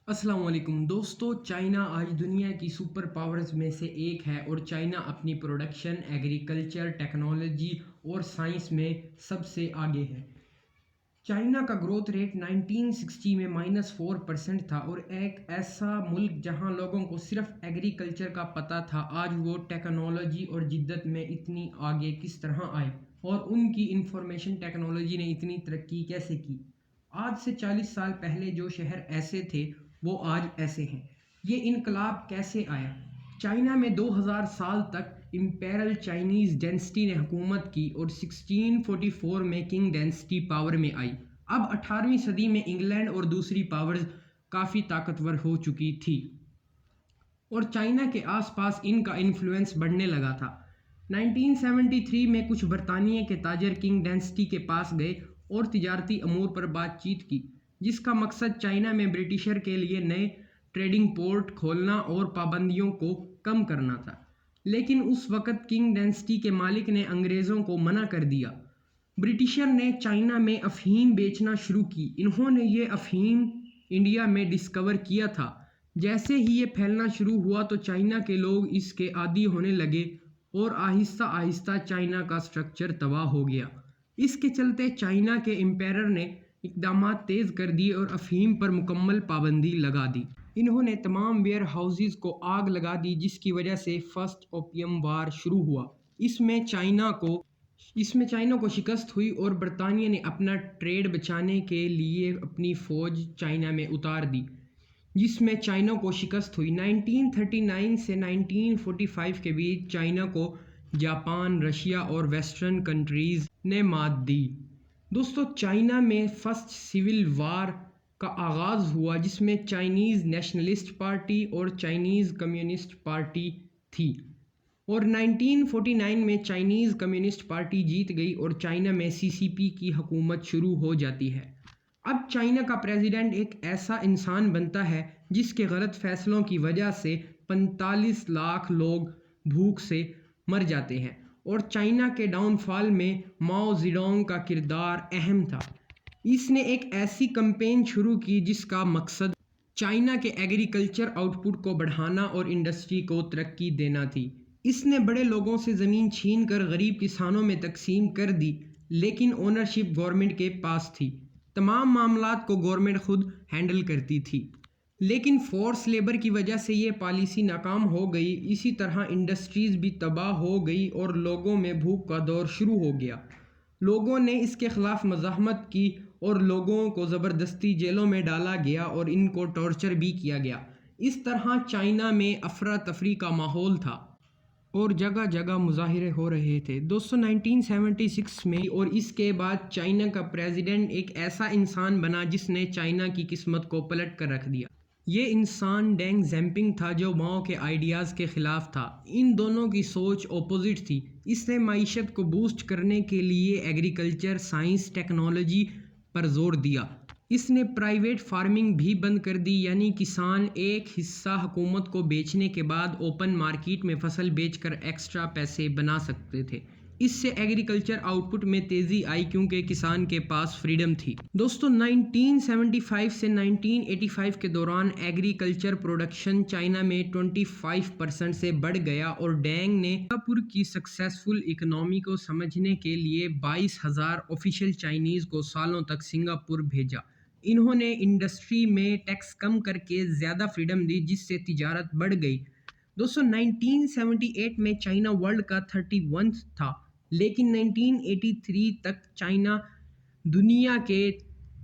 السلام علیکم دوستو، چائنا آج دنیا کی سپر پاورز میں سے ایک ہے اور چائنا اپنی پروڈکشن، ایگریکلچر، ٹیکنالوجی اور سائنس میں سب سے آگے ہے۔ چائنا کا گروتھ ریٹ 1960 میں -4% تھا اور ایک ایسا ملک جہاں لوگوں کو صرف ایگریکلچر کا پتہ تھا، آج وہ ٹیکنالوجی اور جدت میں اتنی آگے کس طرح آئے اور ان کی انفارمیشن ٹیکنالوجی نے اتنی ترقی کیسے کی۔ آج سے 40 سال پہلے جو شہر ایسے تھے وہ آج ایسے ہیں۔ یہ انقلاب کیسے آیا؟ چائنا میں 2000 سال تک امپیرل چائنیز ڈینسٹی نے حکومت کی اور 1644 میں کنگ ڈینسٹی پاور میں آئی۔ اب 18ویں صدی میں انگلینڈ اور دوسری پاورز کافی طاقتور ہو چکی تھی اور چائنا کے آس پاس ان کا انفلوئنس بڑھنے لگا تھا۔ 1973 میں کچھ برطانیہ کے تاجر کنگ ڈینسٹی کے پاس گئے اور تجارتی امور پر بات چیت کی، جس کا مقصد چائنا میں برٹشر کے لیے نئے ٹریڈنگ پورٹ کھولنا اور پابندیوں کو کم کرنا تھا۔ لیکن اس وقت کنگ ڈینسٹی کے مالک نے انگریزوں کو منع کر دیا۔ برٹشر نے چائنا میں افہیم بیچنا شروع کی۔ انہوں نے یہ افہیم انڈیا میں ڈسکور کیا تھا۔ جیسے ہی یہ پھیلنا شروع ہوا تو چائنا کے لوگ اس کے عادی ہونے لگے اور آہستہ آہستہ چائنا کا سٹرکچر تباہ ہو گیا۔ اس کے چلتے چائنا کے امپائر نے اقدامات تیز کر دیے اور افہیم پر مکمل پابندی لگا دی۔ انہوں نے تمام ویئر ہاؤسز کو آگ لگا دی، جس کی وجہ سے فرسٹ اوپیم وار شروع ہوا۔ اس میں چائنا کو شکست ہوئی اور برطانیہ نے اپنا ٹریڈ بچانے کے لیے اپنی فوج چائنا میں اتار دی، جس میں چائنا کو شکست ہوئی۔ 1939 سے 1945 کے بیچ چائنا کو جاپان، رشیا اور ویسٹرن کنٹریز نے مات دی۔ دوستو، چائنا میں فرسٹ سول وار کا آغاز ہوا، جس میں چائنیز نیشنلسٹ پارٹی اور چائنیز کمیونسٹ پارٹی تھی اور 1949 میں چائنیز کمیونسٹ پارٹی جیت گئی اور چائنا میں CCP کی حکومت شروع ہو جاتی ہے۔ اب چائنا کا پریزیڈنٹ ایک ایسا انسان بنتا ہے جس کے غلط فیصلوں کی وجہ سے 45 لاکھ لوگ بھوک سے مر جاتے ہیں اور چائنا کے ڈاؤن فال میں ماؤ زیڈونگ کا کردار اہم تھا۔ اس نے ایک ایسی کمپین شروع کی جس کا مقصد چائنا کے ایگریکلچر آؤٹ پٹ کو بڑھانا اور انڈسٹری کو ترقی دینا تھی۔ اس نے بڑے لوگوں سے زمین چھین کر غریب کسانوں میں تقسیم کر دی، لیکن اونرشپ گورنمنٹ کے پاس تھی۔ تمام معاملات کو گورنمنٹ خود ہینڈل کرتی تھی، لیکن فورس لیبر کی وجہ سے یہ پالیسی ناکام ہو گئی۔ اسی طرح انڈسٹریز بھی تباہ ہو گئی اور لوگوں میں بھوک کا دور شروع ہو گیا۔ لوگوں نے اس کے خلاف مزاحمت کی اور لوگوں کو زبردستی جیلوں میں ڈالا گیا اور ان کو ٹارچر بھی کیا گیا۔ اس طرح چائنا میں افراتفری کا ماحول تھا اور جگہ جگہ مظاہرے ہو رہے تھے۔ دوستو، 1976 میں اور اس کے بعد چائنا کا پریزیڈنٹ ایک ایسا انسان بنا جس نے چائنا کی قسمت کو پلٹ کر رکھ دیا۔ یہ انسان ڈینگ زیمپنگ تھا، جو ماؤ کے آئیڈیاز کے خلاف تھا۔ ان دونوں کی سوچ اپوزٹ تھی۔ اس نے معیشت کو بوسٹ کرنے کے لیے ایگریکلچر، سائنس، ٹیکنالوجی پر زور دیا۔ اس نے پرائیویٹ فارمنگ بھی بند کر دی، یعنی کسان ایک حصہ حکومت کو بیچنے کے بعد اوپن مارکیٹ میں فصل بیچ کر ایکسٹرا پیسے بنا سکتے تھے۔ اس سے ایگریکلچر آؤٹ پٹ میں تیزی آئی کیونکہ کسان کے پاس فریڈم تھی۔ دوستو، 1975 سے 1985 کے دوران ایگریکلچر پروڈکشن چائنا میں 25% سے بڑھ گیا اور ڈینگ نے سنگاپور کی سکسیسفل اکنامی کو سمجھنے کے لیے 22,000 آفیشل چائنیز کو سالوں تک سنگاپور بھیجا۔ انہوں نے انڈسٹری میں ٹیکس کم کر کے زیادہ فریڈم دی، جس سے تجارت بڑھ گئی۔ دوستو، 1978 میں چائنا ورلڈ کا 31 تھا، لیکن 1983 تک چائنا دنیا کے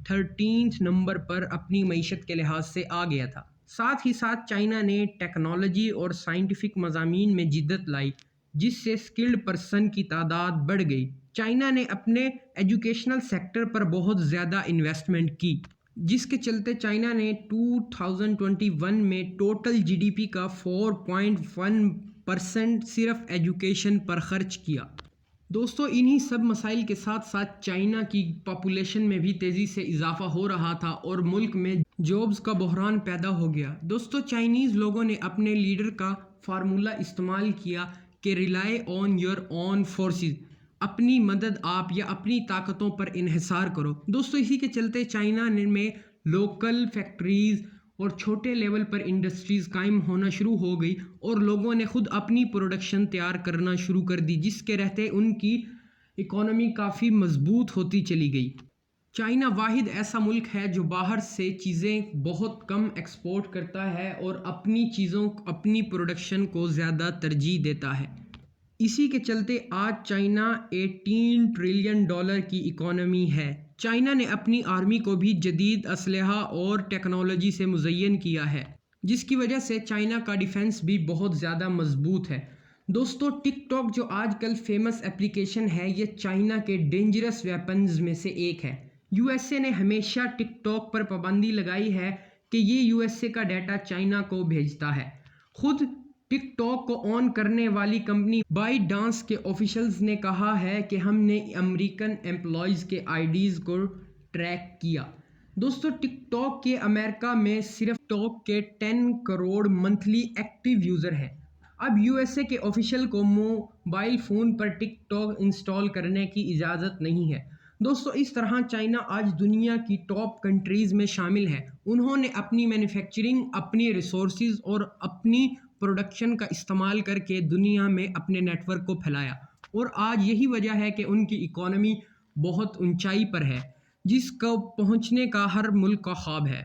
13 نمبر پر اپنی معیشت کے لحاظ سے آ گیا تھا۔ ساتھ ہی ساتھ چائنا نے ٹیکنالوجی اور سائنٹیفک مضامین میں جدت لائی، جس سے اسکلڈ پرسن کی تعداد بڑھ گئی۔ چائنا نے اپنے ایجوکیشنل سیکٹر پر بہت زیادہ انویسٹمنٹ کی، جس کے چلتے چائنا نے 2021 میں ٹوٹل GDP کا 4.1% صرف ایجوکیشن پر خرچ کیا۔ دوستو، انہی سب مسائل کے ساتھ ساتھ چائنا کی پاپولیشن میں بھی تیزی سے اضافہ ہو رہا تھا اور ملک میں جابز کا بحران پیدا ہو گیا۔ دوستو، چائنیز لوگوں نے اپنے لیڈر کا فارمولا استعمال کیا کہ rely on your own forces, اپنی مدد آپ یا اپنی طاقتوں پر انحصار کرو۔ دوستو، اسی کے چلتے چائنا میں لوکل فیکٹریز اور چھوٹے لیول پر انڈسٹریز قائم ہونا شروع ہو گئی اور لوگوں نے خود اپنی پروڈکشن تیار کرنا شروع کر دی، جس کے رہتے ان کی اکانومی کافی مضبوط ہوتی چلی گئی۔ چائنا واحد ایسا ملک ہے جو باہر سے چیزیں بہت کم ایکسپورٹ کرتا ہے اور اپنی پروڈکشن کو زیادہ ترجیح دیتا ہے۔ اسی کے چلتے آج چائنا $18 ٹریلین کی اکانومی ہے۔ چائنا نے اپنی آرمی کو بھی جدید اسلحہ اور ٹیکنالوجی سے مزین کیا ہے، جس کی وجہ سے چائنا کا ڈیفنس بھی بہت زیادہ مضبوط ہے۔ دوستو، ٹک ٹاک جو آج کل فیمس اپلیکیشن ہے، یہ چائنا کے ڈینجرس ویپنز میں سے ایک ہے۔ یو ایس اے نے ہمیشہ ٹک ٹاک پر پابندی لگائی ہے کہ یہ یو ایس اے کا ڈیٹا چائنا کو بھیجتا ہے۔ خود ٹک ٹاک کو آن کرنے والی کمپنی بائٹ ڈانس کے آفیشلز نے کہا ہے کہ ہم نے امریکن امپلائیز کے آئی ڈیز کو ٹریک کیا۔ دوستو، ٹک ٹاک کے امریکہ میں صرف ٹاک کے 10 کروڑ منتھلی ایکٹیو یوزر ہیں۔ اب یو ایس اے کے آفیشل کو موبائل فون پر ٹک ٹاک انسٹال کرنے کی اجازت نہیں ہے۔ دوستو، اس طرح چائنا آج دنیا کی ٹاپ کنٹریز میں شامل ہے۔ انہوں نے اپنی مینوفیکچرنگ، اپنی ریسورسز اور اپنی پروڈکشن کا استعمال کر کے دنیا میں اپنے نیٹ ورک کو پھیلایا، اور آج یہی وجہ ہے کہ ان کی اکانومی بہت اونچائی پر ہے، جس کو پہنچنے کا ہر ملک کا خواب ہے۔